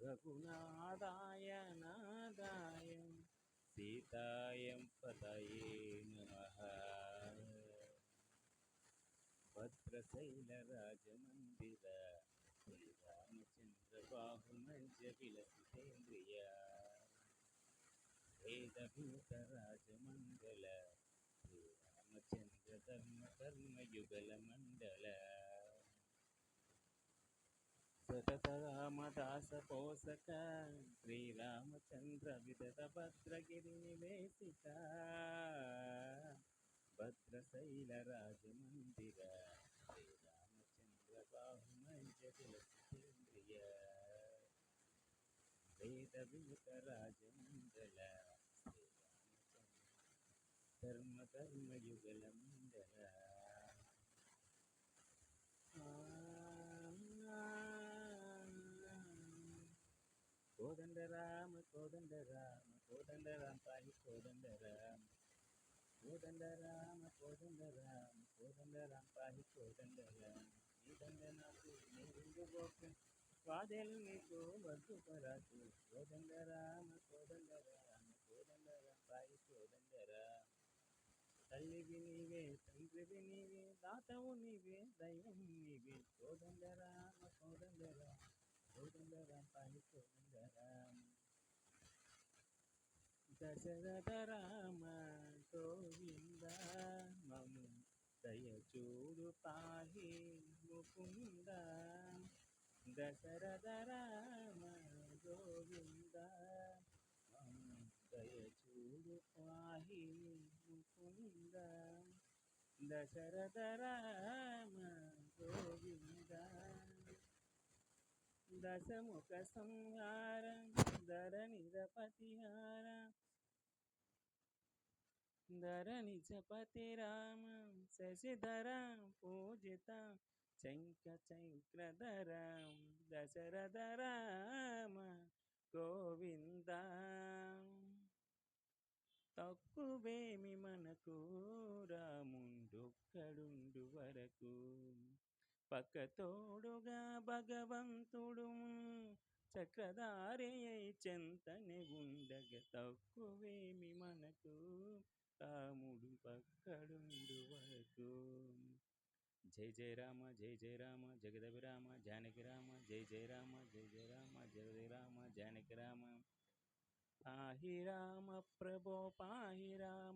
రఘునాథాయ నాదాయ సీతాయం పతయే నమః. భద్రశైలరాజమందిర శ్రీరామచంద్ర బాహుమంజ విలసితేంద్రియ వేదభూత రాజమండల శ్రీరామచంద్ర ధర్మ కర్మయుగల మండల సతత రామదాస పోషక శ్రీరామచంద్ర విదత భద్రగిరి నివేశిత భద్రశైల రాజమందిర శ్రీరామచంద్ర బాహుమంజ విలసితేంద్రియ వేదభూత రాజమండల శ్రీరామచంద్ర ధర్మ కర్మయుగల మండల. కోదండ రామ కోదండ రామ కోదండ రామ పాహి కోదండ రామ కోదండ రామ కోదండ రామ కోదండ రామ పాహి కోదండ రామ నీదండ నాకు నీరు గోప వాదేలు నీకు వద్దు పరాకు కోదండ రామ కోదండ రామ కోదండ రామ పాహి కోదండ రామ. తల్లివి నీవే తండ్రివి నీవే దాతవు నీవే దైవం నీవే కోదండ రామ కోదండ రామ కోదండ రామ పాహి కోదండ రామ. దశరథ రామ గోవింద మము దయచూడు పాహి ముకుంద దశరథ రామ గోవింద మము దయచూడు పాహి ముకుంద దశరథ రామ గోవింద. దశముఖ సంహార ధరణిధపతిహార ధరణిజపతి రామ శశిధర పూజిత చక్రధర దశరథ రామ గోవింద. తక్కువేమి మనకు రాముండొక్కడుండు వరకు పక్కతోడుగా భగవంతుడు చక్రధారి అయి చెంతనే ఉండగ తక్కువేమి మనకు రాముడు పక్కడుండు వరకు. జయ జయ రామ జయ జయ రామ జగదభి రామ జానకి రామ జయ జయ రామ జయ జయ రామ జగది రామ జానకి రామ. పాహి రామ ప్రభో పాహి రామ